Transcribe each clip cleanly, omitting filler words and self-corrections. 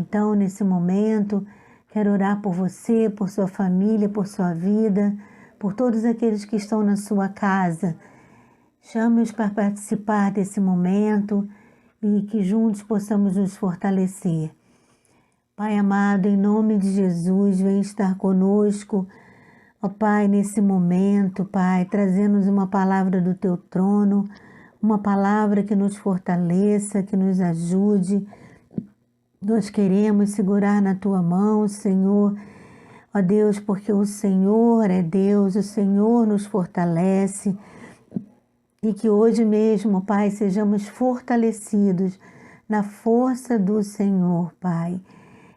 então, nesse momento, quero orar por você, por sua família, por sua vida, por todos aqueles que estão na sua casa. Chame-os para participar desse momento e que juntos possamos nos fortalecer. Pai amado, em nome de Jesus, vem estar conosco, ó Pai, nesse momento, Pai, trazendo-nos uma palavra do Teu trono, uma palavra que nos fortaleça, que nos ajude. Nós queremos segurar na Tua mão, Senhor, ó Deus, porque o Senhor é Deus, o Senhor nos fortalece, e que hoje mesmo, Pai, sejamos fortalecidos na força do Senhor, Pai.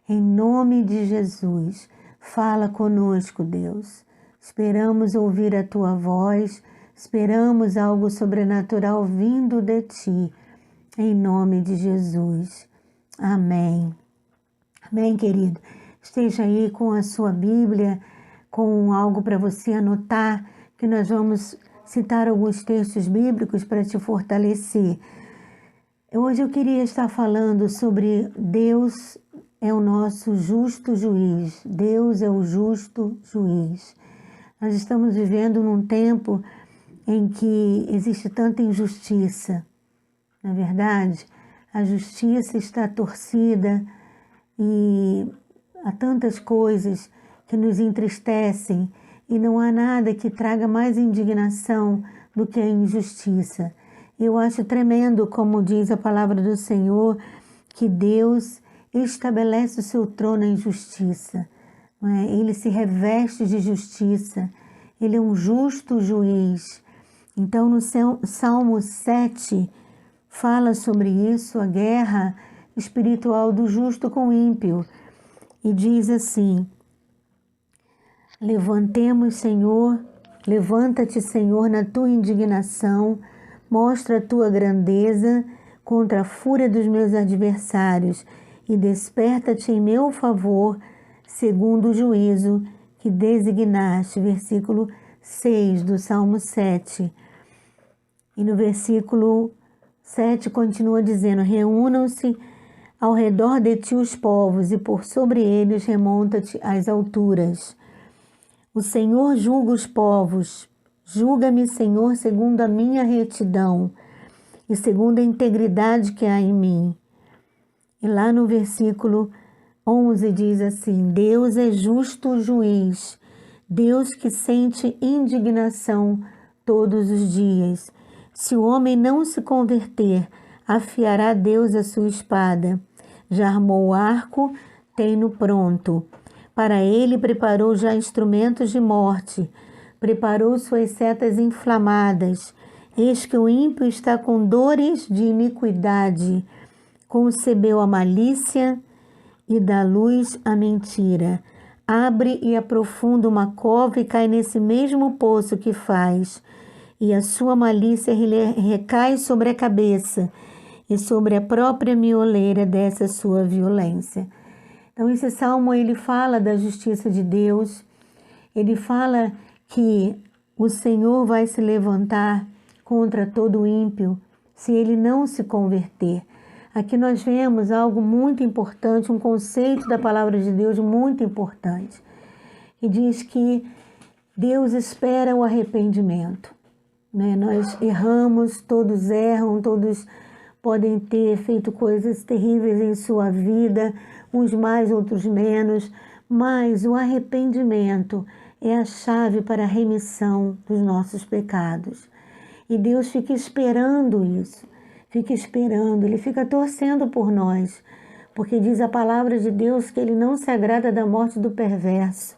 Em nome de Jesus, fala conosco, Deus. Esperamos ouvir a Tua voz, esperamos algo sobrenatural vindo de Ti, em nome de Jesus. Amém. Amém, querido. Esteja aí com a sua Bíblia, com algo para você anotar, que nós vamos citar alguns textos bíblicos para te fortalecer. Hoje eu queria estar falando sobre Deus é o nosso justo juiz. Deus é o justo juiz. Nós estamos vivendo num tempo em que existe tanta injustiça. Na verdade, a justiça está torcida e há tantas coisas que nos entristecem e não há nada que traga mais indignação do que a injustiça. Eu acho tremendo, como diz a palavra do Senhor, que Deus estabelece o seu trono em justiça. Não é? Ele se reveste de justiça. Ele é um justo juiz. Então, no Salmo 7, fala sobre isso, a guerra espiritual do justo com o ímpio. E diz assim: levanta-te, Senhor, na tua indignação, mostra a tua grandeza contra a fúria dos meus adversários e desperta-te em meu favor, segundo o juízo que designaste. Versículo 6 do Salmo 7. E no versículo 7 continua dizendo: reúnam-se ao redor de ti os povos, e por sobre eles remonta-te às alturas. O Senhor julga os povos. Julga-me, Senhor, segundo a minha retidão e segundo a integridade que há em mim. E lá no versículo 11 diz assim: Deus é justo juiz, Deus que sente indignação todos os dias. Se o homem não se converter, afiará Deus a sua espada. Já armou o arco, tem-no pronto. Para ele preparou já instrumentos de morte, preparou suas setas inflamadas. Eis que o ímpio está com dores de iniquidade, concebeu a malícia e dá luz à mentira. Abre e aprofunda uma cova e cai nesse mesmo poço que faz, e a sua malícia recai sobre a cabeça, e sobre a própria mioleira dessa sua violência. Então esse salmo ele fala da justiça de Deus, ele fala que o Senhor vai se levantar contra todo ímpio se ele não se converter. Aqui nós vemos algo muito importante, um conceito da palavra de Deus muito importante, que diz que Deus espera o arrependimento. Né? Nós erramos, todos erram, todos podem ter feito coisas terríveis em sua vida, uns mais, outros menos, mas o arrependimento é a chave para a remissão dos nossos pecados. E Deus fica esperando isso, fica esperando, Ele fica torcendo por nós, porque diz a palavra de Deus que Ele não se agrada da morte do perverso.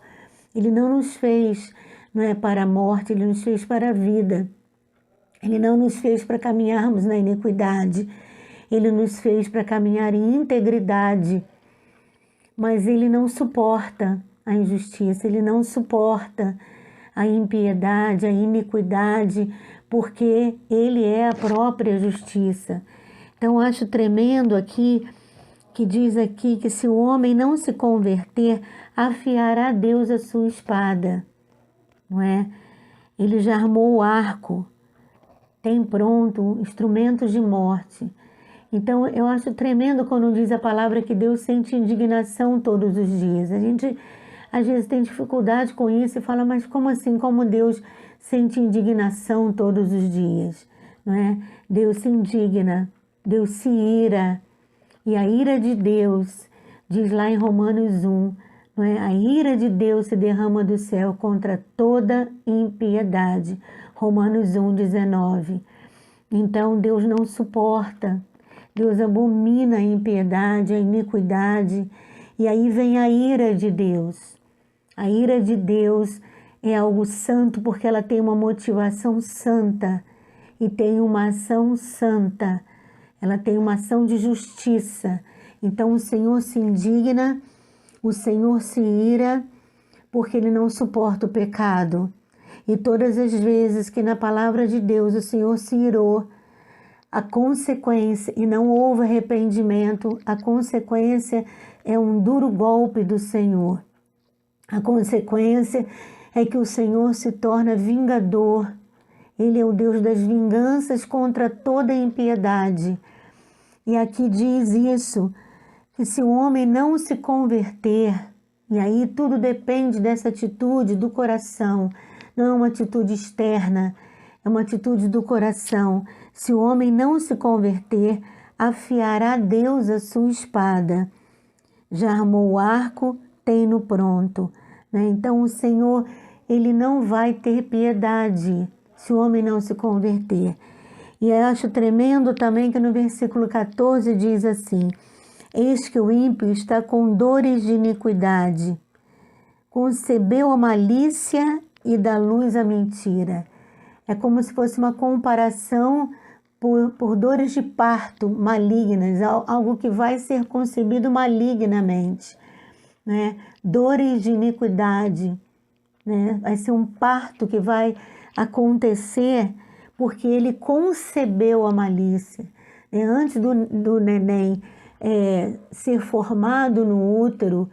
Ele não nos fez, não é, para a morte, Ele nos fez para a vida. Ele não nos fez para caminharmos na iniquidade, Ele nos fez para caminhar em integridade, mas Ele não suporta a injustiça, Ele não suporta a impiedade, a iniquidade, porque Ele é a própria justiça. Então, acho tremendo aqui, que diz aqui que se o homem não se converter, afiará Deus a sua espada, não é? Ele já armou o arco, tem pronto instrumentos de morte. Então, eu acho tremendo quando diz a palavra que Deus sente indignação todos os dias. A gente, às vezes, tem dificuldade com isso e fala, mas como assim? Como Deus sente indignação todos os dias? Não é? Deus se indigna, Deus se ira. E a ira de Deus, diz lá em Romanos 1, não é? A ira de Deus se derrama do céu contra toda impiedade. Romanos 1, 19. Então, Deus não suporta. Deus abomina a impiedade, a iniquidade, e aí vem a ira de Deus. A ira de Deus é algo santo porque ela tem uma motivação santa e tem uma ação santa. Ela tem uma ação de justiça. Então o Senhor se indigna, o Senhor se ira porque Ele não suporta o pecado. E todas as vezes que na palavra de Deus o Senhor se irou, a consequência, e não houve arrependimento, a consequência é um duro golpe do Senhor. A consequência é que o Senhor se torna vingador. Ele é o Deus das vinganças contra toda impiedade. E aqui diz isso, que se o homem não se converter, e aí tudo depende dessa atitude do coração, não é uma atitude externa, é uma atitude do coração. Se o homem não se converter, afiará Deus a sua espada. Já armou o arco, tem-no pronto. Né? Então o Senhor, Ele não vai ter piedade se o homem não se converter. E eu acho tremendo também que no versículo 14 diz assim, eis que o ímpio está com dores de iniquidade, concebeu a malícia e dá luz à mentira. É como se fosse uma comparação por dores de parto malignas, algo que vai ser concebido malignamente, né? Dores de iniquidade, né? Vai ser um parto que vai acontecer porque ele concebeu a malícia. Antes do neném ser formado no útero,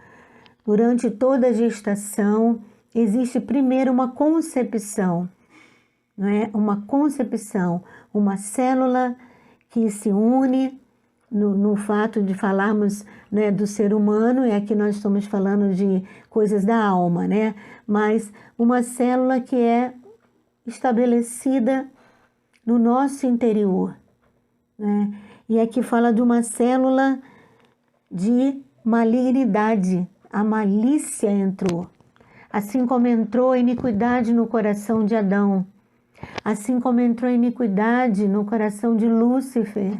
durante toda a gestação, existe primeiro uma concepção. Não é? Uma concepção, uma célula que se une no fato de falarmos, né, do ser humano, e aqui nós estamos falando de coisas da alma, né? Mas uma célula que é estabelecida no nosso interior, né? E aqui fala de uma célula de malignidade, a malícia entrou, assim como entrou a iniquidade no coração de Adão, assim como entrou a iniquidade no coração de Lúcifer.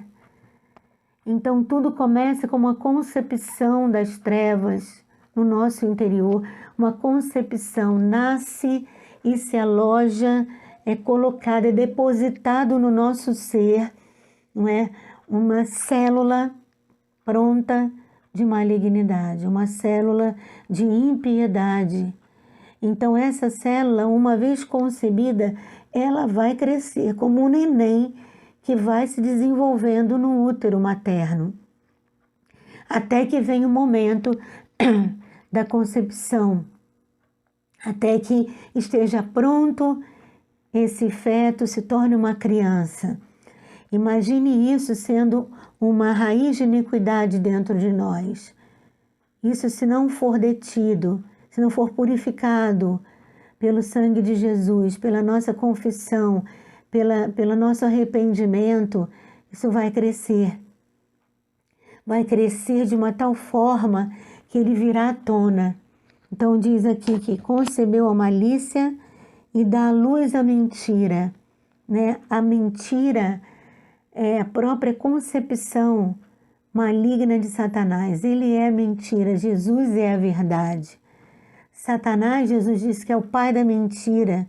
Então tudo começa com uma concepção das trevas no nosso interior, uma concepção nasce e se aloja, é colocado, é depositado no nosso ser, não é? Uma célula pronta de malignidade, uma célula de impiedade. Então essa célula, uma vez concebida, ela vai crescer como um neném que vai se desenvolvendo no útero materno, até que vem o momento da concepção, até que esteja pronto, esse feto se torne uma criança. Imagine isso sendo uma raiz de iniquidade dentro de nós. Isso se não for detido, se não for purificado pelo sangue de Jesus, pela nossa confissão, pelo nosso arrependimento, isso vai crescer. Vai crescer de uma tal forma que ele virá à tona. Então diz aqui que concebeu a malícia e dá à luz a mentira, né? A mentira é a própria concepção maligna de Satanás. Ele é a mentira, Jesus é a verdade. Satanás, Jesus disse que é o pai da mentira.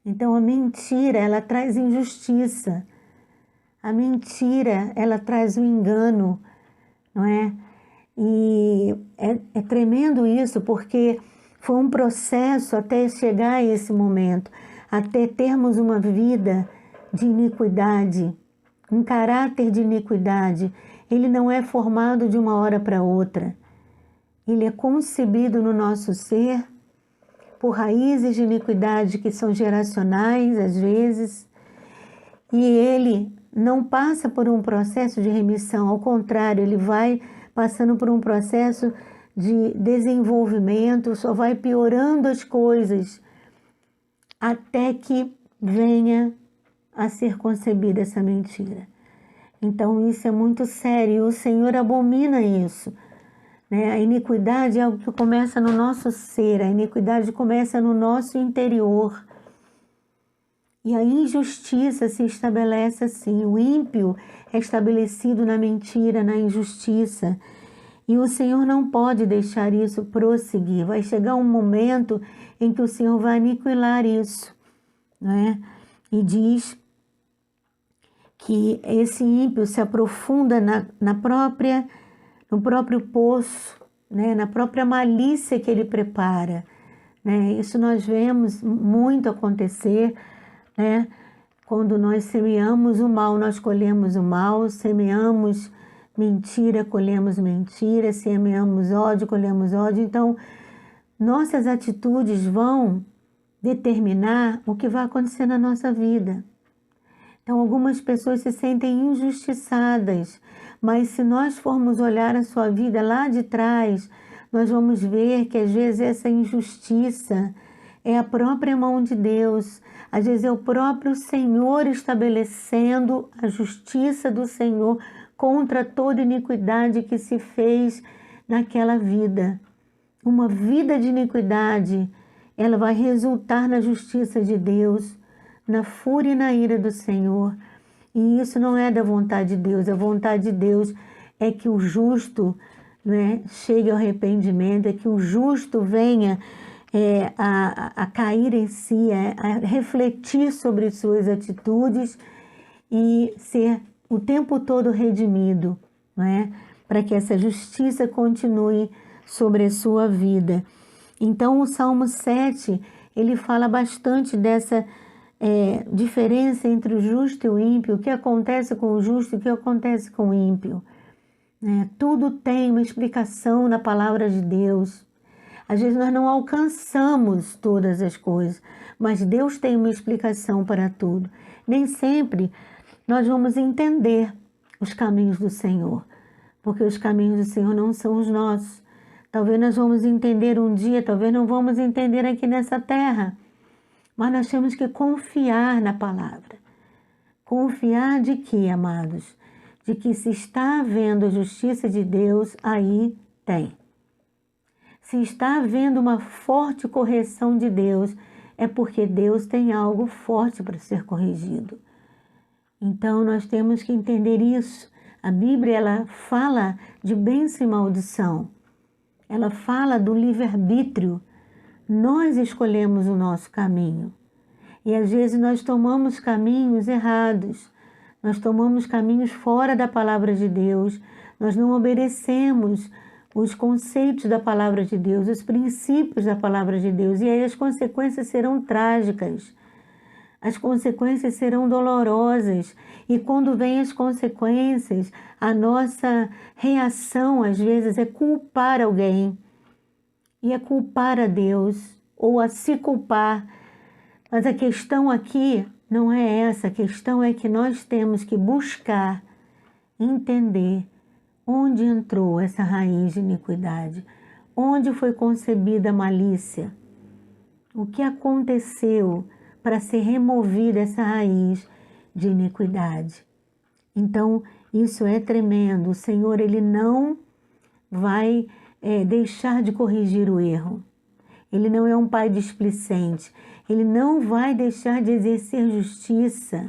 Então a mentira, ela traz injustiça. A mentira, ela traz o engano, não é? E é tremendo isso, porque foi um processo até chegar a esse momento, até termos uma vida de iniquidade, um caráter de iniquidade. Ele não é formado de uma hora para outra. Ele é concebido no nosso ser por raízes de iniquidade que são geracionais, às vezes, e ele, não passa por um processo de remissão, ao contrário, ele vai passando por um processo de desenvolvimento, só vai piorando as coisas, até que venha a ser concebida essa mentira. Então isso é muito sério, e o Senhor abomina isso, né? A iniquidade é algo que começa no nosso ser, a iniquidade começa no nosso interior. E a injustiça se estabelece assim, o ímpio é estabelecido na mentira, na injustiça. E o Senhor não pode deixar isso prosseguir. Vai chegar um momento em que o Senhor vai aniquilar isso, né? E diz que esse ímpio se aprofunda no próprio poço, né? Na própria malícia que ele prepara, né? Isso nós vemos muito acontecer, né? Quando nós semeamos o mal, nós colhemos o mal, semeamos mentira, colhemos mentira, semeamos ódio, colhemos ódio. Então, nossas atitudes vão determinar o que vai acontecer na nossa vida. Então, algumas pessoas se sentem injustiçadas, mas se nós formos olhar a sua vida lá de trás, nós vamos ver que às vezes essa injustiça é a própria mão de Deus. Às vezes é o próprio Senhor estabelecendo a justiça do Senhor contra toda iniquidade que se fez naquela vida. Uma vida de iniquidade, ela vai resultar na justiça de Deus, na fúria e na ira do Senhor. E isso não é da vontade de Deus. A vontade de Deus é que o justo, né, chegue ao arrependimento, é que o justo venha a cair em si, a refletir sobre suas atitudes e ser o tempo todo redimido, não é? Para que essa justiça continue sobre a sua vida. Então o Salmo 7, ele fala bastante dessa diferença entre o justo e o ímpio, o que acontece com o justo e o que acontece com o ímpio. Tudo tem uma explicação na palavra de Deus. Às vezes nós não alcançamos todas as coisas, mas Deus tem uma explicação para tudo. Nem sempre nós vamos entender os caminhos do Senhor, porque os caminhos do Senhor não são os nossos. Talvez nós vamos entender um dia, talvez não vamos entender aqui nessa terra, mas nós temos que confiar na palavra. Confiar de quê, amados? De que se está havendo a justiça de Deus, aí tem. Se está havendo uma forte correção de Deus, é porque Deus tem algo forte para ser corrigido. Então, nós temos que entender isso. A Bíblia, ela fala de bênção e maldição. Ela fala do livre-arbítrio. Nós escolhemos o nosso caminho. E às vezes nós tomamos caminhos errados. Nós tomamos caminhos fora da palavra de Deus. Nós não obedecemos os conceitos da palavra de Deus, os princípios da palavra de Deus. E aí as consequências serão trágicas. As consequências serão dolorosas. E quando vêm as consequências, a nossa reação, às vezes, é culpar alguém. E é culpar a Deus, ou a se culpar. Mas a questão aqui não é essa. A questão é que nós temos que buscar, entender onde entrou essa raiz de iniquidade, onde foi concebida a malícia, o que aconteceu para ser removida essa raiz de iniquidade. Então, isso é tremendo. O Senhor, Ele não vai deixar de corrigir o erro. Ele não é um pai displicente. Ele não vai deixar de exercer justiça,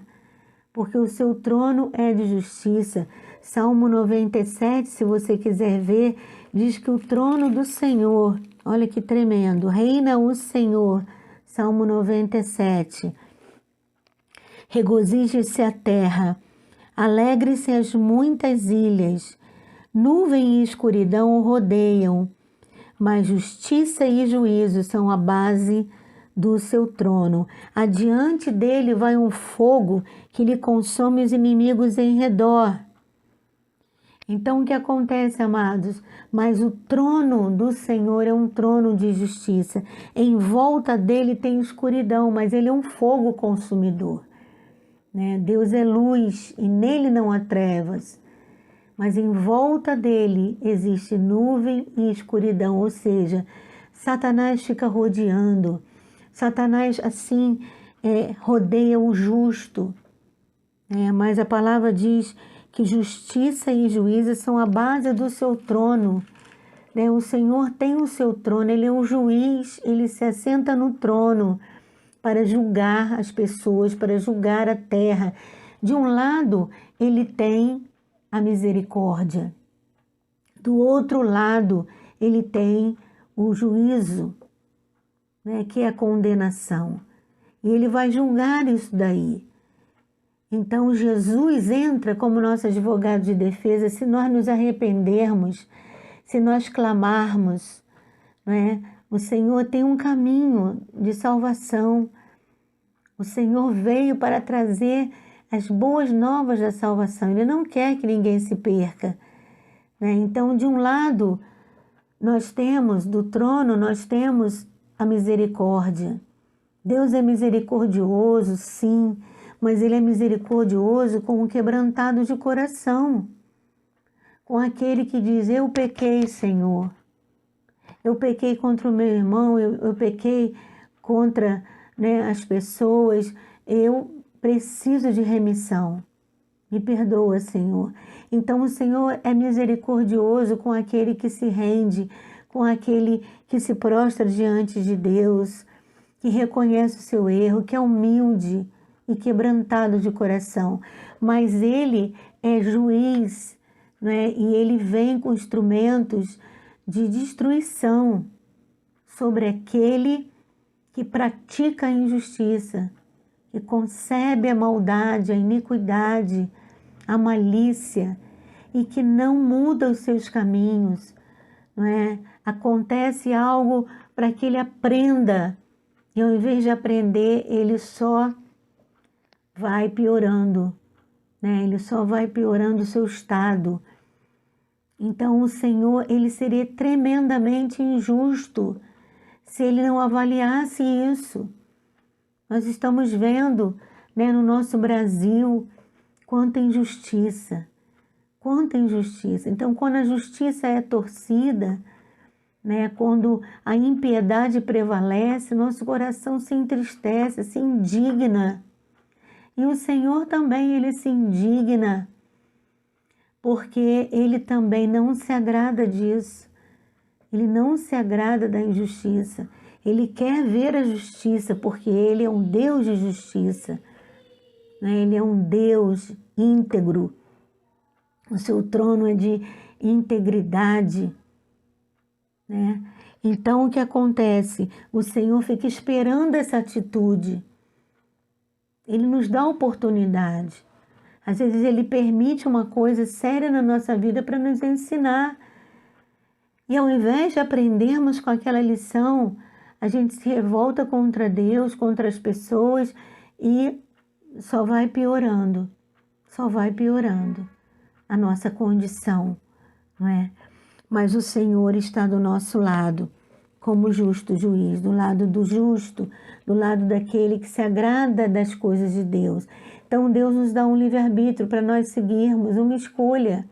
porque o seu trono é de justiça. Salmo 97, se você quiser ver, diz que o trono do Senhor, olha que tremendo, reina o Senhor. Salmo 97. Regozije-se a terra, alegre-se as muitas ilhas, nuvem e escuridão o rodeiam, mas justiça e juízo são a base do seu trono. Adiante dele vai um fogo que lhe consome os inimigos em redor. Então, o que acontece, amados? Mas o trono do Senhor é um trono de justiça. Em volta dele tem escuridão, mas ele é um fogo consumidor. né? Deus é luz e nele não há trevas, mas em volta dele existe nuvem e escuridão, ou seja, Satanás fica rodeando. Satanás, assim, rodeia o justo, mas a palavra diz que justiça e juízo são a base do seu trono. O Senhor tem o seu trono, Ele é o juiz, Ele se assenta no trono para julgar as pessoas, para julgar a terra. De um lado, Ele tem a misericórdia. Do outro lado, Ele tem o juízo, que é a condenação. E Ele vai julgar isso daí. Então, Jesus entra como nosso advogado de defesa se nós nos arrependermos, se nós clamarmos, O Senhor tem um caminho de salvação. O Senhor veio para trazer as boas novas da salvação. Ele não quer que ninguém se perca, Então, de um lado, nós temos, do trono, nós temos a misericórdia. Deus é misericordioso, sim, mas Ele é misericordioso com o quebrantado de coração, com aquele que diz, eu pequei, Senhor. Eu pequei contra o meu irmão, eu pequei contra as pessoas, eu preciso de remissão. Me perdoa, Senhor. Então o Senhor é misericordioso com aquele que se rende, com aquele que se prostra diante de Deus, que reconhece o seu erro, que é humilde e quebrantado de coração. Mas Ele é juiz, e Ele vem com instrumentos de destruição sobre aquele que pratica a injustiça, que concebe a maldade, a iniquidade, a malícia e que não muda os seus caminhos, Acontece algo para que ele aprenda e ao invés de aprender, ele só vai piorando, Ele só vai piorando o seu estado. Então o Senhor, Ele seria tremendamente injusto se Ele não avaliasse isso. Nós estamos vendo, no nosso Brasil, quanta injustiça. Quanta injustiça. Então, quando a justiça é torcida, quando a impiedade prevalece, nosso coração se entristece, se indigna. E o Senhor também, Ele se indigna, porque Ele também não se agrada disso. Ele não se agrada da injustiça. Ele quer ver a justiça, porque Ele é um Deus de justiça. Ele é um Deus íntegro. O seu trono é de integridade. Então, o que acontece? O Senhor fica esperando essa atitude. Ele nos dá oportunidade. Às vezes Ele permite uma coisa séria na nossa vida para nos ensinar. E ao invés de aprendermos com aquela lição, a gente se revolta contra Deus, contra as pessoas e só vai piorando a nossa condição, Mas o Senhor está do nosso lado, como justo juiz, do lado do justo, do lado daquele que se agrada das coisas de Deus. Então Deus nos dá um livre-arbítrio para nós seguirmos, uma escolha.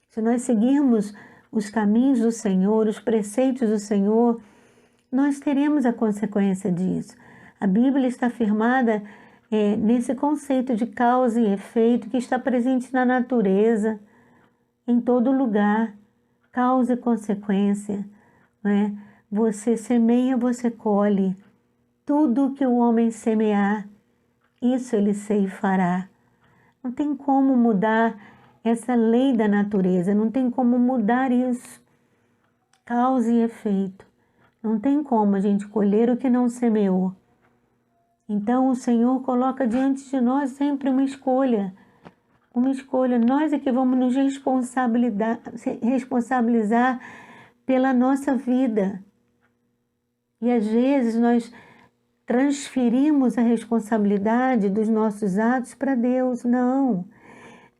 Se nós seguirmos os caminhos do Senhor, os preceitos do Senhor, nós teremos a consequência disso. A Bíblia está firmada nesse conceito de causa e efeito que está presente na natureza, em todo lugar, causa e consequência, Você semeia, você colhe. Tudo que o homem semear, isso ele ceifará. Não tem como mudar essa lei da natureza, não tem como mudar isso. Causa e efeito. Não tem como a gente colher o que não semeou. Então o Senhor coloca diante de nós sempre uma escolha. Uma escolha. Nós é que vamos nos responsabilizar pela nossa vida. E às vezes nós transferimos a responsabilidade dos nossos atos para Deus. Não.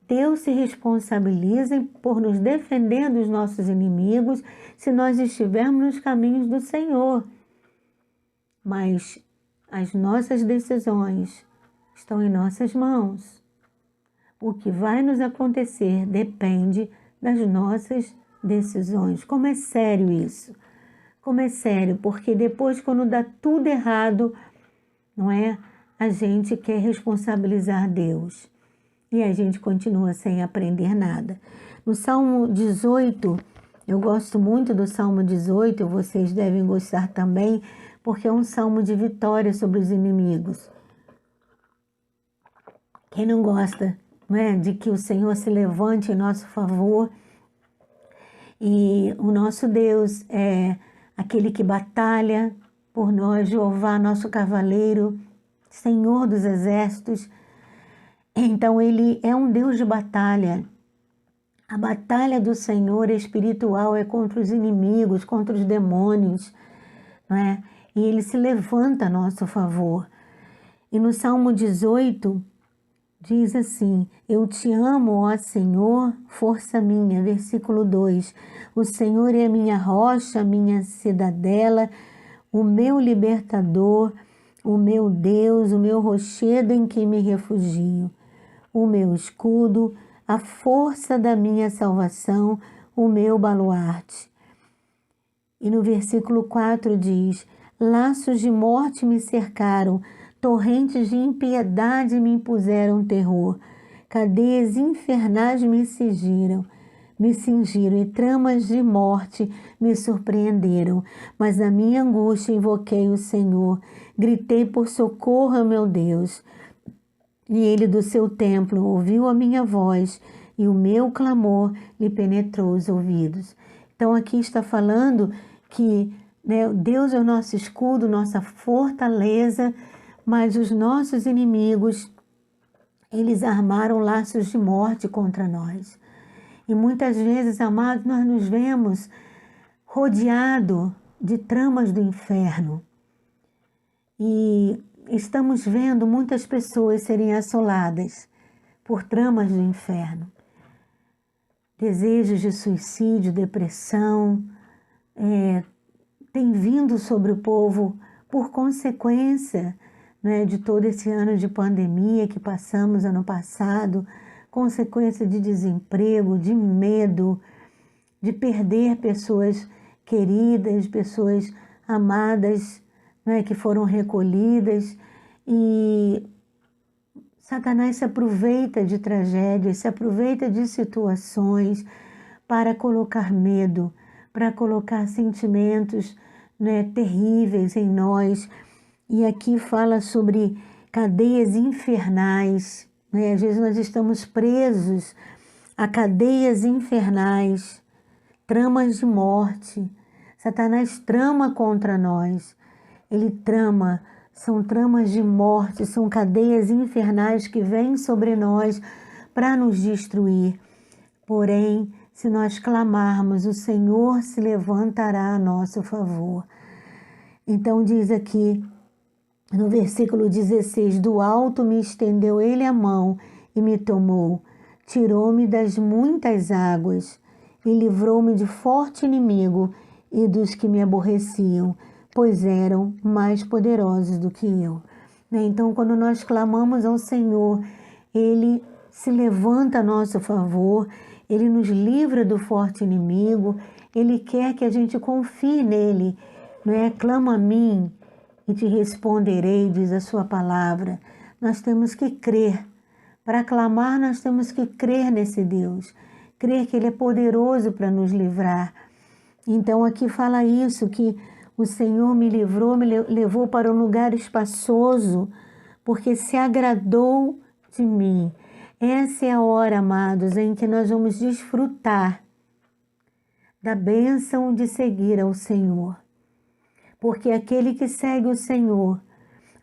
Deus se responsabiliza por nos defender dos nossos inimigos se nós estivermos nos caminhos do Senhor. Mas as nossas decisões estão em nossas mãos. O que vai nos acontecer depende das nossas decisões. Como é sério isso? Como é sério, porque depois, quando dá tudo errado, não é? A gente quer responsabilizar Deus e a gente continua sem aprender nada. No Salmo 18, eu gosto muito do Salmo 18, vocês devem gostar também, porque é um salmo de vitória sobre os inimigos. Quem não gosta, não é, de que o Senhor se levante em nosso favor? E o nosso Deus é aquele que batalha por nós, Jeová, nosso cavaleiro, Senhor dos exércitos. Então ele é um Deus de batalha. A batalha do Senhor espiritual é contra os inimigos, contra os demônios, não é? E ele se levanta a nosso favor. E no Salmo 18, diz assim: eu te amo, ó Senhor, força minha. Versículo 2. O Senhor é a minha rocha, a minha cidadela, o meu libertador, o meu Deus, o meu rochedo em que me refugio, o meu escudo, a força da minha salvação, o meu baluarte. E no versículo 4 diz: laços de morte me cercaram, torrentes de impiedade me impuseram terror, cadeias infernais me cingiram e tramas de morte me surpreenderam. Mas na minha angústia invoquei o Senhor, gritei por socorro ao meu Deus. E ele do seu templo ouviu a minha voz e o meu clamor lhe penetrou os ouvidos. Então aqui está falando que, né, Deus é o nosso escudo, nossa fortaleza, mas os nossos inimigos, eles armaram laços de morte contra nós. E muitas vezes, amados, nós nos vemos rodeados de tramas do inferno. E estamos vendo muitas pessoas serem assoladas por tramas do inferno. Desejos de suicídio, depressão, tem vindo sobre o povo por consequência, né, de todo esse ano de pandemia que passamos ano passado, consequência de desemprego, de medo, de perder pessoas queridas, pessoas amadas, né, que foram recolhidas. E Satanás se aproveita de tragédias, se aproveita de situações para colocar medo, para colocar sentimentos, né, terríveis em nós. E aqui fala sobre cadeias infernais, né? Às vezes nós estamos presos a cadeias infernais, tramas de morte. Satanás trama contra nós. Ele trama, são tramas de morte, são cadeias infernais que vêm sobre nós para nos destruir. Porém, se nós clamarmos, o Senhor se levantará a nosso favor. Então diz aqui, no versículo 16, do alto me estendeu ele a mão e me tomou, tirou-me das muitas águas e livrou-me de forte inimigo e dos que me aborreciam, pois eram mais poderosos do que eu. Então, quando nós clamamos ao Senhor, Ele se levanta a nosso favor, Ele nos livra do forte inimigo, Ele quer que a gente confie nele, não é? Clama a mim e te responderei, diz a sua palavra. Nós temos que crer. Para clamar, nós temos que crer nesse Deus. Crer que Ele é poderoso para nos livrar. Então aqui fala isso, que o Senhor me livrou, me levou para um lugar espaçoso, porque se agradou de mim. Essa é a hora, amados, em que nós vamos desfrutar da bênção de seguir ao Senhor. Porque aquele que segue o Senhor,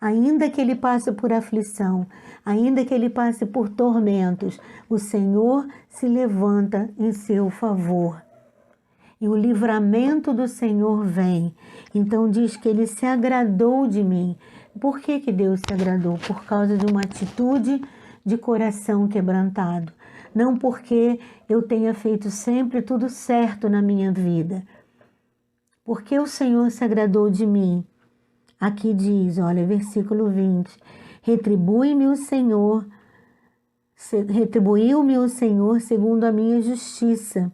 ainda que ele passe por aflição, ainda que ele passe por tormentos, o Senhor se levanta em seu favor. E o livramento do Senhor vem. Então diz que ele se agradou de mim. Por que Deus se agradou? Por causa de uma atitude de coração quebrantado. Não porque eu tenha feito sempre tudo certo na minha vida. Porque o Senhor se agradou de mim. Aqui diz, olha, versículo 20. Retribuiu-me o Senhor segundo a minha justiça.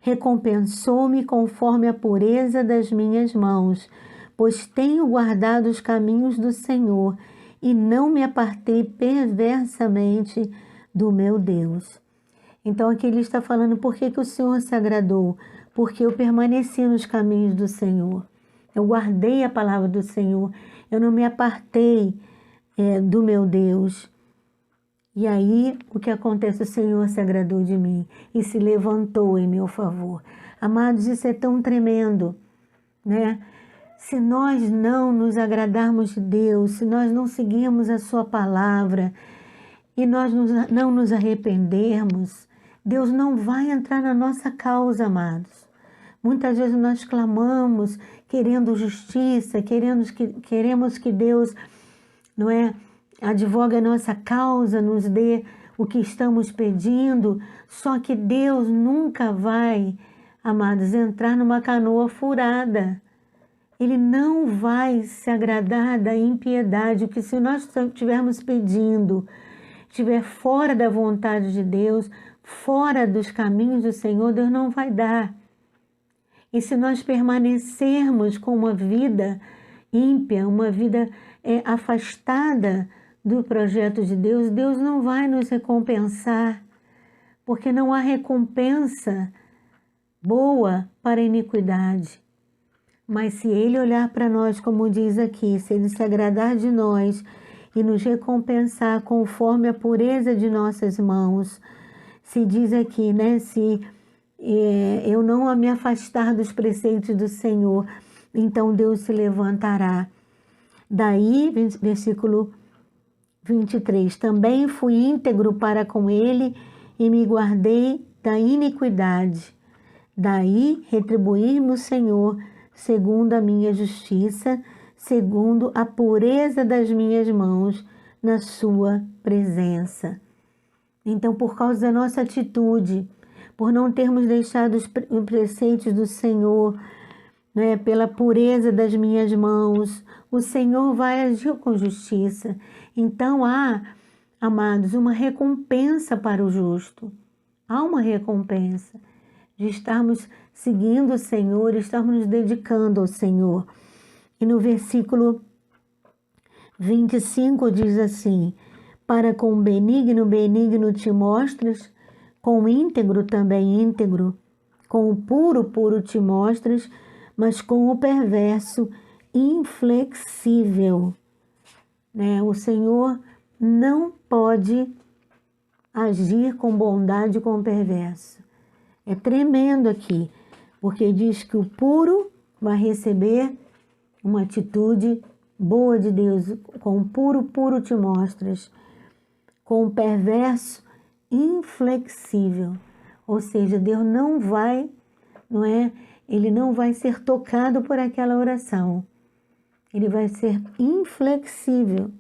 Recompensou-me conforme a pureza das minhas mãos, pois tenho guardado os caminhos do Senhor e não me apartei perversamente do meu Deus. Então aqui ele está falando por que o Senhor se agradou, porque eu permaneci nos caminhos do Senhor. Eu guardei a palavra do Senhor, eu não me apartei do meu Deus. E aí, o que acontece? O Senhor se agradou de mim e se levantou em meu favor. Amados, isso é tão tremendo, né? Se nós não nos agradarmos de Deus, se nós não seguirmos a sua palavra e nós não nos arrependermos, Deus não vai entrar na nossa causa, amados. Muitas vezes nós clamamos, querendo justiça, queremos que Deus, não é, advogue a nossa causa, nos dê o que estamos pedindo, só que Deus nunca vai, amados, entrar numa canoa furada. Ele não vai se agradar da impiedade, porque se nós estivermos pedindo, estiver fora da vontade de Deus, fora dos caminhos do Senhor, Deus não vai dar. E se nós permanecermos com uma vida ímpia, uma vida afastada do projeto de Deus, Deus não vai nos recompensar, porque não há recompensa boa para a iniquidade. Mas se Ele olhar para nós, como diz aqui, se Ele se agradar de nós e nos recompensar conforme a pureza de nossas mãos, se diz aqui, né, se eu não me afastar dos preceitos do Senhor, então Deus se levantará. Daí, versículo 23, também fui íntegro para com ele e me guardei da iniquidade. Daí retribuir-me o Senhor segundo a minha justiça, segundo a pureza das minhas mãos na sua presença. Então, por causa da nossa atitude, por não termos deixado os preceitos do Senhor, né, pela pureza das minhas mãos, o Senhor vai agir com justiça. Então há, amados, uma recompensa para o justo. Há uma recompensa de estarmos seguindo o Senhor, estarmos nos dedicando ao Senhor. E no versículo 25 diz assim, para com benigno, benigno te mostras, com íntegro também íntegro, com o puro, puro te mostras, mas com o perverso, inflexível. Né? O Senhor não pode agir com bondade com o perverso. É tremendo aqui, porque diz que o puro vai receber uma atitude boa de Deus, com o puro, puro te mostras, com o perverso, inflexível. Ou seja, Deus não vai, não é? Ele não vai ser tocado por aquela oração. Ele vai ser inflexível.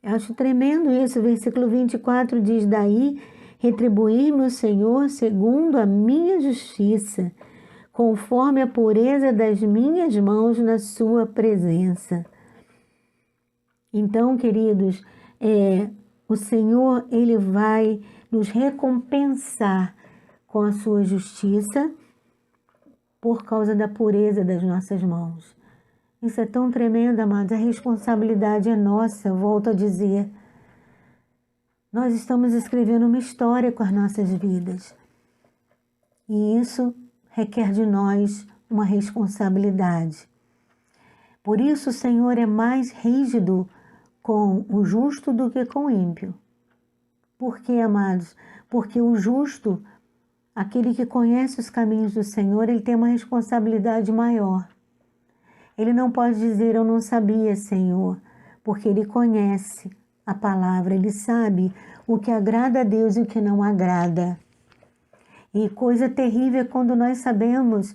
Eu acho tremendo isso. O versículo 24 diz, daí retribuir-me o Senhor segundo a minha justiça, conforme a pureza das minhas mãos na sua presença. Então, queridos, o Senhor, Ele vai nos recompensar com a sua justiça por causa da pureza das nossas mãos. Isso é tão tremendo, amados, a responsabilidade é nossa, eu volto a dizer. Nós estamos escrevendo uma história com as nossas vidas. E isso requer de nós uma responsabilidade. Por isso o Senhor é mais rígido com o justo do que com o ímpio. Por quê, amados? Porque o justo, aquele que conhece os caminhos do Senhor, ele tem uma responsabilidade maior. Ele não pode dizer, eu não sabia, Senhor, porque ele conhece a palavra, ele sabe o que agrada a Deus e o que não agrada. E coisa terrível é quando nós sabemos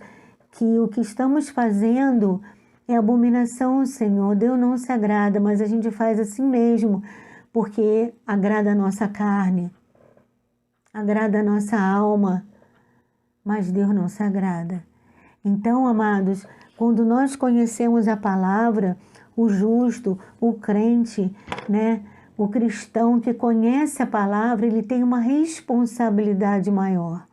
que o que estamos fazendo é abominação ao Senhor. Deus não se agrada, mas a gente faz assim mesmo, porque agrada a nossa carne, agrada a nossa alma, mas Deus não se agrada. Então, amados, quando nós conhecemos a palavra, o justo, o crente, né? O cristão que conhece a palavra, ele tem uma responsabilidade maior.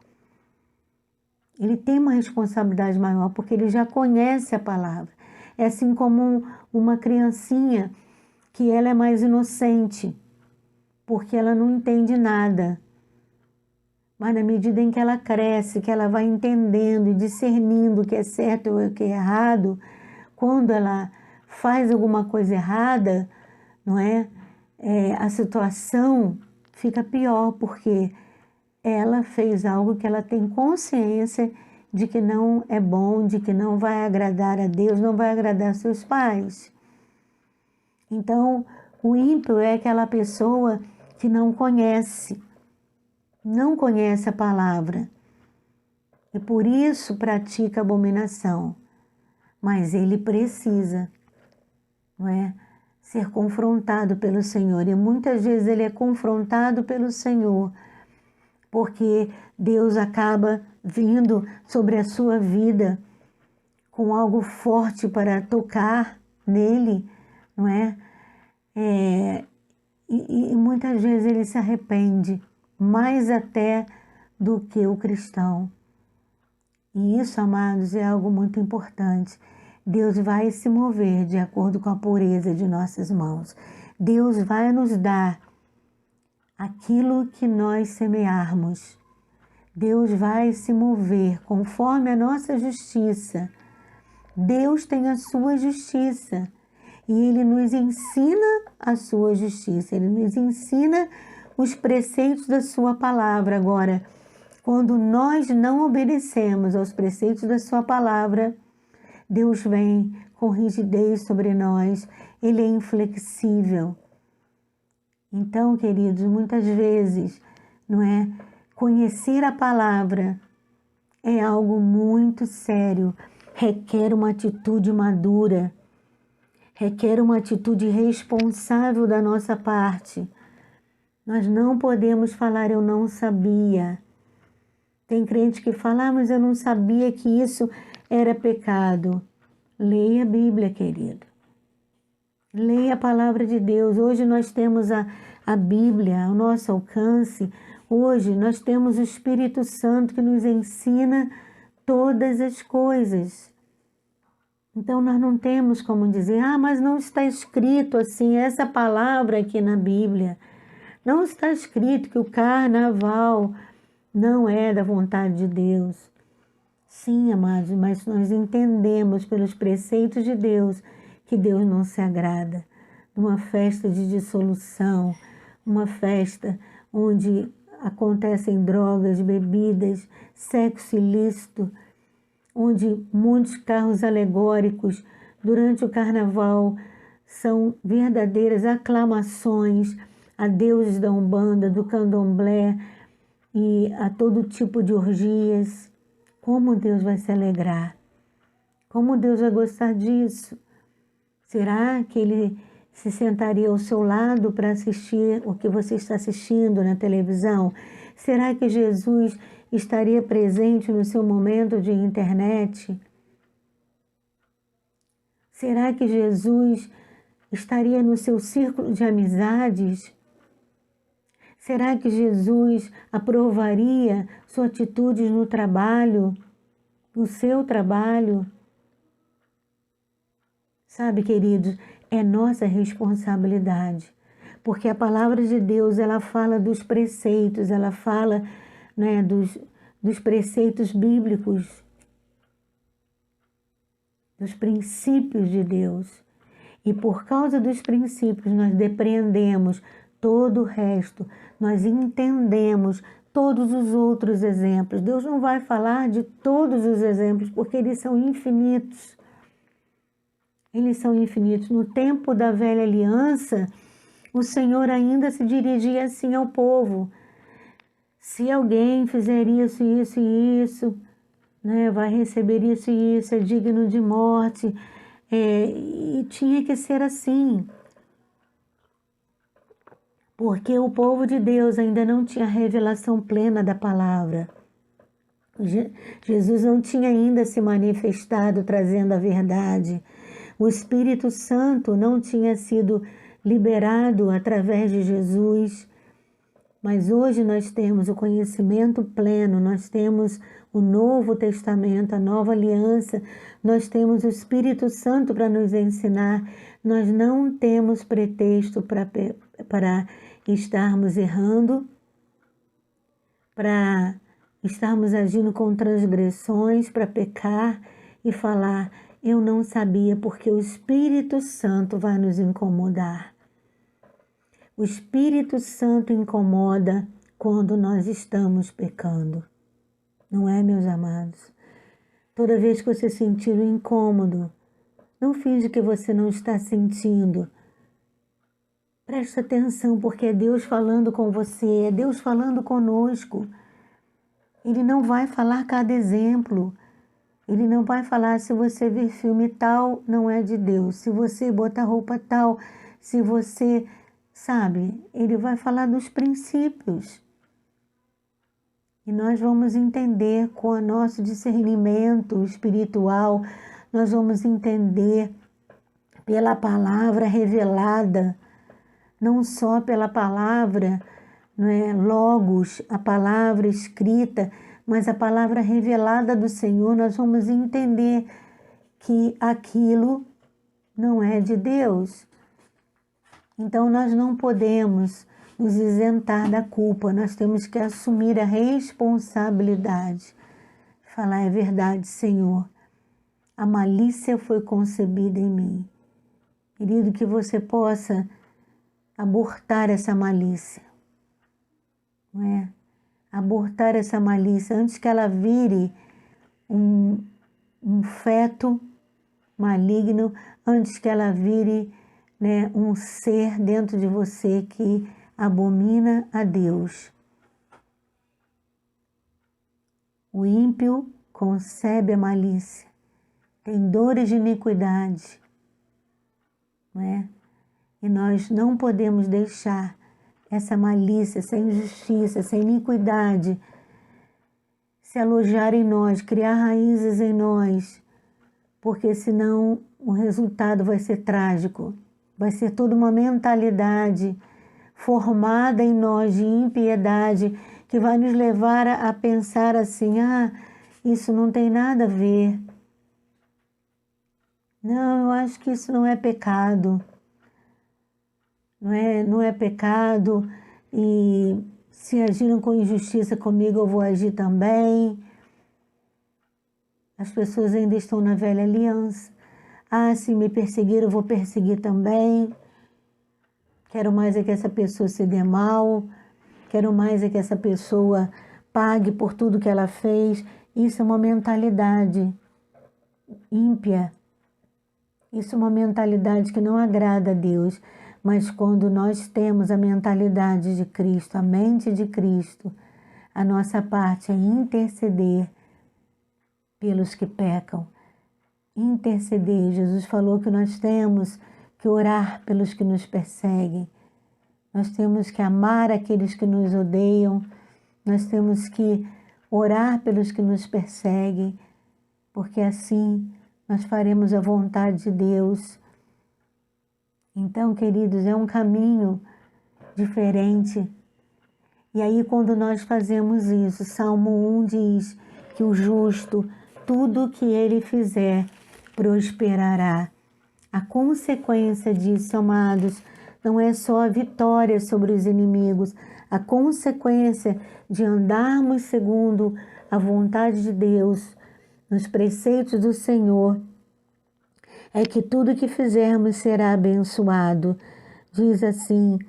Ele tem uma responsabilidade maior porque ele já conhece a palavra. É assim como uma criancinha que ela é mais inocente, porque ela não entende nada. Mas na medida em que ela cresce, que ela vai entendendo e discernindo o que é certo e o que é errado, quando ela faz alguma coisa errada, não é? A situação fica pior, porque ela fez algo que ela tem consciência de que não é bom, de que não vai agradar a Deus, não vai agradar seus pais. Então, o ímpio é aquela pessoa que não conhece a palavra e por isso pratica abominação. Mas ele precisa, não é, ser confrontado pelo Senhor. E muitas vezes ele é confrontado pelo Senhor, porque Deus acaba vindo sobre a sua vida com algo forte para tocar nele, não é? E muitas vezes ele se arrepende, mais até do que o cristão. E isso, amados, é algo muito importante. Deus vai se mover de acordo com a pureza de nossas mãos. Deus vai nos dar aquilo que nós semearmos. Deus vai se mover conforme a nossa justiça. Deus tem a sua justiça e Ele nos ensina a sua justiça. Ele nos ensina os preceitos da sua palavra. Agora, quando nós não obedecemos aos preceitos da sua palavra, Deus vem com rigidez sobre nós. Ele é inflexível. Então, queridos, muitas vezes, não é? Conhecer a palavra é algo muito sério, requer uma atitude madura, requer uma atitude responsável da nossa parte. Nós não podemos falar, eu não sabia. Tem crente que fala, mas eu não sabia que isso era pecado. Leia a Bíblia, querido. Leia a palavra de Deus. Hoje nós temos a Bíblia ao nosso alcance. Hoje nós temos o Espírito Santo que nos ensina todas as coisas. Então nós não temos como dizer, mas não está escrito assim, essa palavra aqui na Bíblia. Não está escrito que o carnaval não é da vontade de Deus. Sim, amados, mas nós entendemos pelos preceitos de Deus que Deus não se agrada de uma festa de dissolução, uma festa onde acontecem drogas, bebidas, sexo ilícito, onde muitos carros alegóricos durante o carnaval são verdadeiras aclamações a deuses da Umbanda, do Candomblé e a todo tipo de orgias. Como Deus vai se alegrar? Como Deus vai gostar disso? Será que Ele se sentaria ao seu lado para assistir o que você está assistindo na televisão? Será que Jesus estaria presente no seu momento de internet? Será que Jesus estaria no seu círculo de amizades? Será que Jesus aprovaria suas atitudes no trabalho, no seu trabalho? Sabe, queridos, é nossa responsabilidade, porque a palavra de Deus, ela fala dos preceitos, ela fala, né, dos preceitos bíblicos, dos princípios de Deus. E por causa dos princípios, nós depreendemos todo o resto, nós entendemos todos os outros exemplos. Deus não vai falar de todos os exemplos, porque eles são infinitos. Eles são infinitos. No tempo da velha aliança, o Senhor ainda se dirigia assim ao povo. Se alguém fizer isso, isso e isso, né, vai receber isso e isso, é digno de morte. E tinha que ser assim. Porque o povo de Deus ainda não tinha revelação plena da palavra. Jesus não tinha ainda se manifestado trazendo a verdade. O Espírito Santo não tinha sido liberado através de Jesus, mas hoje nós temos o conhecimento pleno, nós temos o Novo Testamento, a Nova Aliança, nós temos o Espírito Santo para nos ensinar. Nós não temos pretexto para estarmos errando, para estarmos agindo com transgressões, para pecar e falar, eu não sabia, porque o Espírito Santo vai nos incomodar. O Espírito Santo incomoda quando nós estamos pecando. Não é, meus amados? Toda vez que você sentir o incômodo, não finge que você não está sentindo. Preste atenção, porque é Deus falando com você, é Deus falando conosco. Ele não vai falar cada exemplo. Ele não vai falar, se você ver filme tal, não é de Deus. Se você botar roupa tal, se você... Sabe? Ele vai falar dos princípios. E nós vamos entender com o nosso discernimento espiritual, nós vamos entender pela palavra revelada, não só pela palavra, não é, logos, a palavra escrita, mas a palavra revelada do Senhor, nós vamos entender que aquilo não é de Deus. Então nós não podemos nos isentar da culpa, nós temos que assumir a responsabilidade. Falar, é verdade, Senhor, a malícia foi concebida em mim. Querido, que você possa abortar essa malícia, não é? Abortar essa malícia antes que ela vire um feto maligno, antes que ela vire, né, um ser dentro de você que abomina a Deus. O ímpio concebe a malícia, tem dores de iniquidade, não é? E nós não podemos deixar essa malícia, essa injustiça, essa iniquidade se alojar em nós, criar raízes em nós, porque senão o resultado vai ser trágico. Vai ser toda uma mentalidade formada em nós de impiedade que vai nos levar a pensar assim, isso não tem nada a ver. Não, eu acho que isso não é pecado. Não é pecado, e se agiram com injustiça comigo, eu vou agir também. As pessoas ainda estão na velha aliança. Se me perseguir, eu vou perseguir também. Quero mais é que essa pessoa se dê mal. Quero mais é que essa pessoa pague por tudo que ela fez. Isso é uma mentalidade ímpia. Isso é uma mentalidade que não agrada a Deus. Mas quando nós temos a mentalidade de Cristo, a mente de Cristo, a nossa parte é interceder pelos que pecam. Interceder. Jesus falou que nós temos que orar pelos que nos perseguem. Nós temos que amar aqueles que nos odeiam. Nós temos que orar pelos que nos perseguem, porque assim nós faremos a vontade de Deus. Então, queridos, é um caminho diferente. E aí, quando nós fazemos isso, Salmo 1 diz que o justo, tudo que ele fizer, prosperará. A consequência disso, amados, não é só a vitória sobre os inimigos. A consequência de andarmos segundo a vontade de Deus, nos preceitos do Senhor, é que tudo que fizermos será abençoado. Diz assim,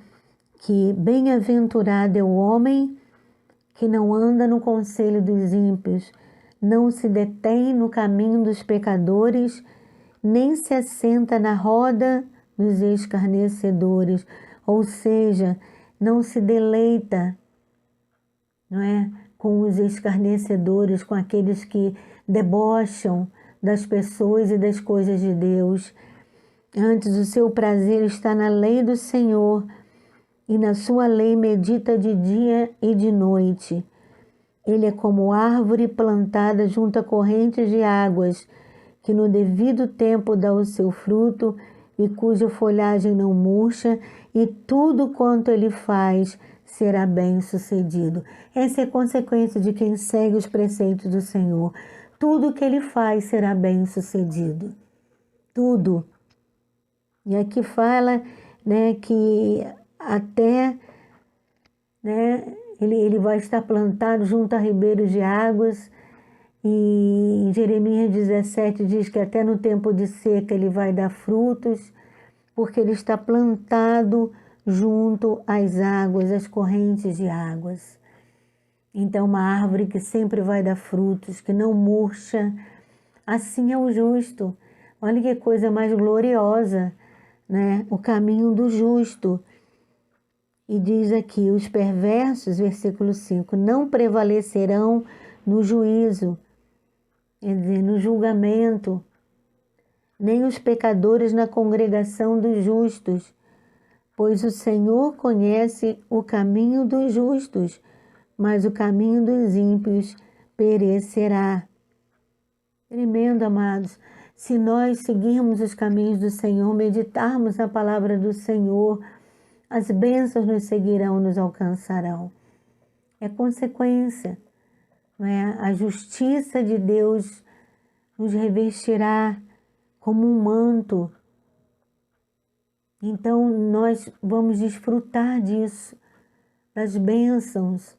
que bem-aventurado é o homem que não anda no conselho dos ímpios, não se detém no caminho dos pecadores, nem se assenta na roda dos escarnecedores, ou seja, não se deleita, não é, com os escarnecedores, com aqueles que debocham das pessoas e das coisas de Deus. Antes, o seu prazer está na lei do Senhor, e na sua lei medita de dia e de noite. Ele é como árvore plantada junto a correntes de águas, que no devido tempo dá o seu fruto e cuja folhagem não murcha, e tudo quanto ele faz será bem sucedido. Essa é a consequência de quem segue os preceitos do Senhor. Tudo que ele faz será bem sucedido. Tudo. E aqui fala, né, que até, né, ele vai estar plantado junto a ribeiros de águas. E em Jeremias 17 diz que até no tempo de seca ele vai dar frutos, porque ele está plantado junto às águas, às correntes de águas. Então, uma árvore que sempre vai dar frutos, que não murcha, assim é o justo. Olha que coisa mais gloriosa, né? O caminho do justo. E diz aqui, os perversos, versículo 5, não prevalecerão no juízo, quer dizer, no julgamento, nem os pecadores na congregação dos justos, pois o Senhor conhece o caminho dos justos, mas o caminho dos ímpios perecerá. Tremendo, amados. Se nós seguirmos os caminhos do Senhor, meditarmos na palavra do Senhor, as bênçãos nos seguirão, nos alcançarão. É consequência, não é? A justiça de Deus nos revestirá como um manto. Então, nós vamos desfrutar disso, das bênçãos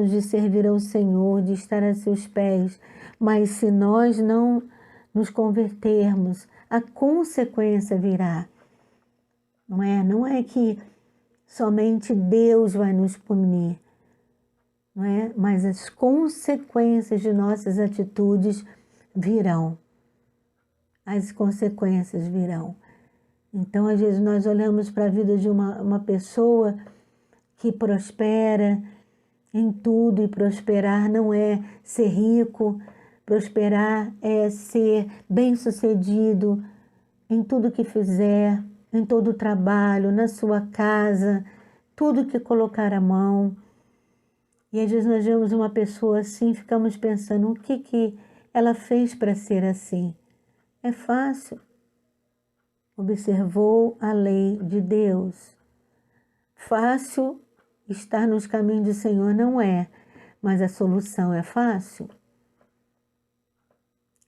de servir ao Senhor, de estar a seus pés. Mas se nós não nos convertermos, a consequência virá. Não é que somente Deus vai nos punir, não é? Mas as consequências de nossas atitudes virão. As consequências virão. Então, às vezes, nós olhamos para a vida de uma pessoa que prospera em tudo, e prosperar não é ser rico, prosperar é ser bem-sucedido em tudo que fizer, em todo o trabalho, na sua casa, tudo que colocar a mão. E às vezes nós vemos uma pessoa assim, ficamos pensando, o que ela fez para ser assim? É fácil. Observou a lei de Deus. Fácil estar nos caminhos do Senhor não é, mas a solução é fácil.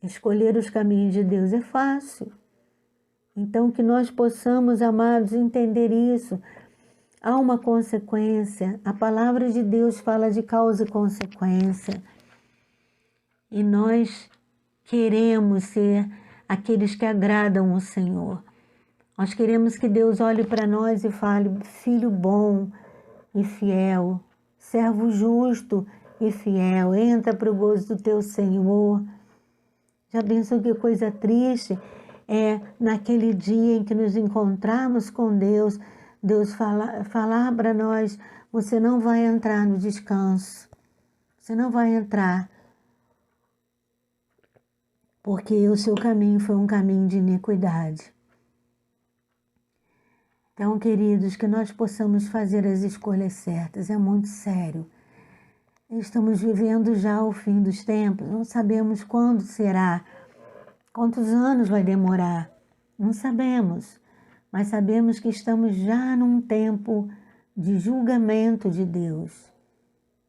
Escolher os caminhos de Deus é fácil. Então, que nós possamos, amados, entender isso. Há uma consequência. A palavra de Deus fala de causa e consequência. E nós queremos ser aqueles que agradam o Senhor. Nós queremos que Deus olhe para nós e fale, filho bom e fiel, servo justo e fiel, entra para o gozo do teu Senhor. Já pensou que coisa triste é naquele dia em que nos encontrarmos com Deus, Deus falar para nós, você não vai entrar no descanso, você não vai entrar, porque o seu caminho foi um caminho de iniquidade. Então, queridos, que nós possamos fazer as escolhas certas, é muito sério. Estamos vivendo já o fim dos tempos, não sabemos quando será, quantos anos vai demorar, não sabemos, mas sabemos que estamos já num tempo de julgamento de Deus,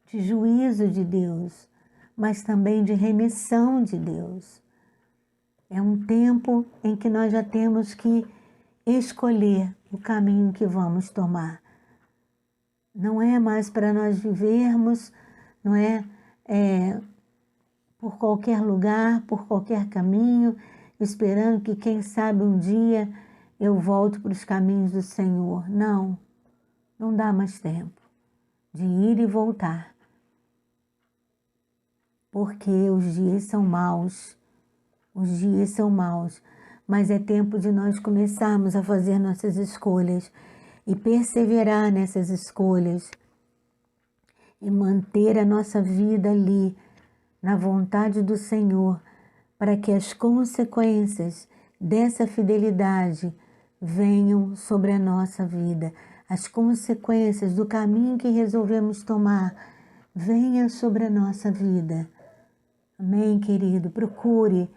de juízo de Deus, mas também de remissão de Deus. É um tempo em que nós já temos que escolher o caminho que vamos tomar. Não é mais para nós vivermos, não é, por qualquer lugar, por qualquer caminho, esperando que, quem sabe, um dia eu volto para os caminhos do Senhor. Não, não dá mais tempo de ir e voltar, porque os dias são maus, mas é tempo de nós começarmos a fazer nossas escolhas e perseverar nessas escolhas e manter a nossa vida ali, na vontade do Senhor, para que as consequências dessa fidelidade venham sobre a nossa vida. As consequências do caminho que resolvemos tomar venham sobre a nossa vida. Amém, querido? Procure,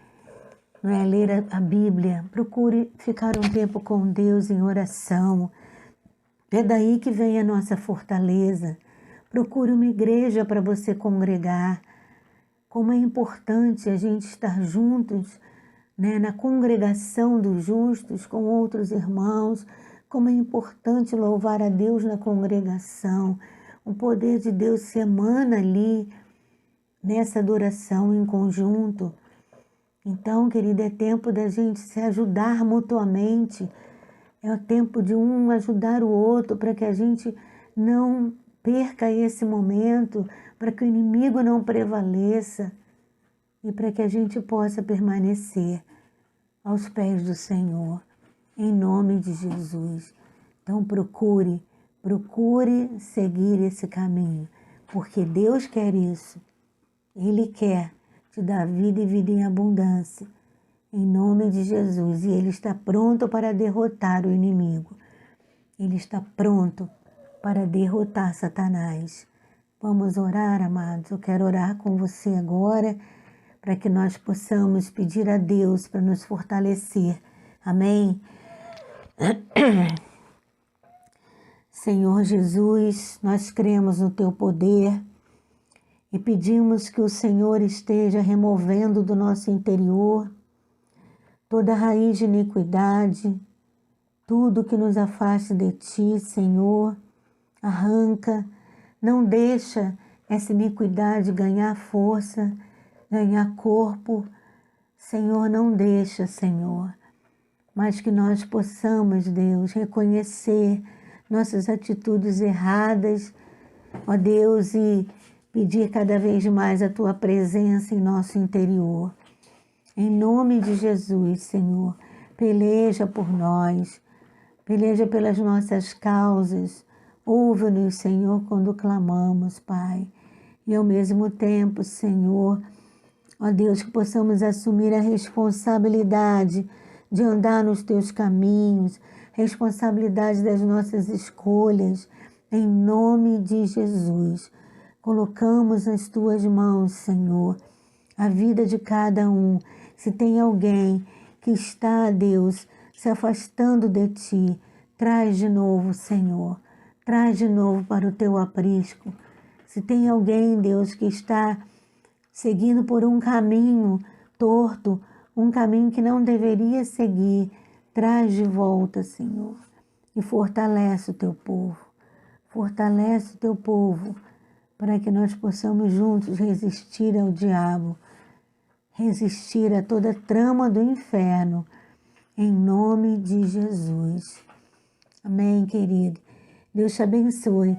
não é, ler a Bíblia, procure ficar um tempo com Deus em oração. É daí que vem a nossa fortaleza. Procure uma igreja para você congregar. Como é importante a gente estar juntos, né, na congregação dos justos, com outros irmãos. Como é importante louvar a Deus na congregação. O poder de Deus se emana ali, nessa adoração em conjunto. Então, querida, é tempo da gente se ajudar mutuamente. É o tempo de um ajudar o outro para que a gente não perca esse momento, para que o inimigo não prevaleça e para que a gente possa permanecer aos pés do Senhor, em nome de Jesus. Então procure seguir esse caminho, porque Deus quer isso. Ele quer te dar vida e vida em abundância, em nome de Jesus. E Ele está pronto para derrotar o inimigo. Ele está pronto para derrotar Satanás. Vamos orar, amados. Eu quero orar com você agora, para que nós possamos pedir a Deus para nos fortalecer. Amém? Senhor Jesus, nós cremos no Teu poder e pedimos que o Senhor esteja removendo do nosso interior toda raiz de iniquidade, tudo que nos afaste de Ti, Senhor. Arranca, não deixa essa iniquidade ganhar força, ganhar corpo. Senhor, não deixa, Senhor. Mas que nós possamos, Deus, reconhecer nossas atitudes erradas, ó Deus, e pedir cada vez mais a Tua presença em nosso interior. Em nome de Jesus, Senhor, peleja por nós, peleja pelas nossas causas. Ouve-nos, Senhor, quando clamamos, Pai. E ao mesmo tempo, Senhor, ó Deus, que possamos assumir a responsabilidade de andar nos Teus caminhos, responsabilidade das nossas escolhas, em nome de Jesus. Colocamos nas Tuas mãos, Senhor, a vida de cada um. Se tem alguém que está, Deus, se afastando de Ti, traz de novo, Senhor. Traz de novo para o Teu aprisco. Se tem alguém, Deus, que está seguindo por um caminho torto, um caminho que não deveria seguir, traz de volta, Senhor. E fortalece o Teu povo. Fortalece o Teu povo, para que nós possamos juntos resistir ao diabo, resistir a toda trama do inferno, em nome de Jesus. Amém, querido. Deus te abençoe.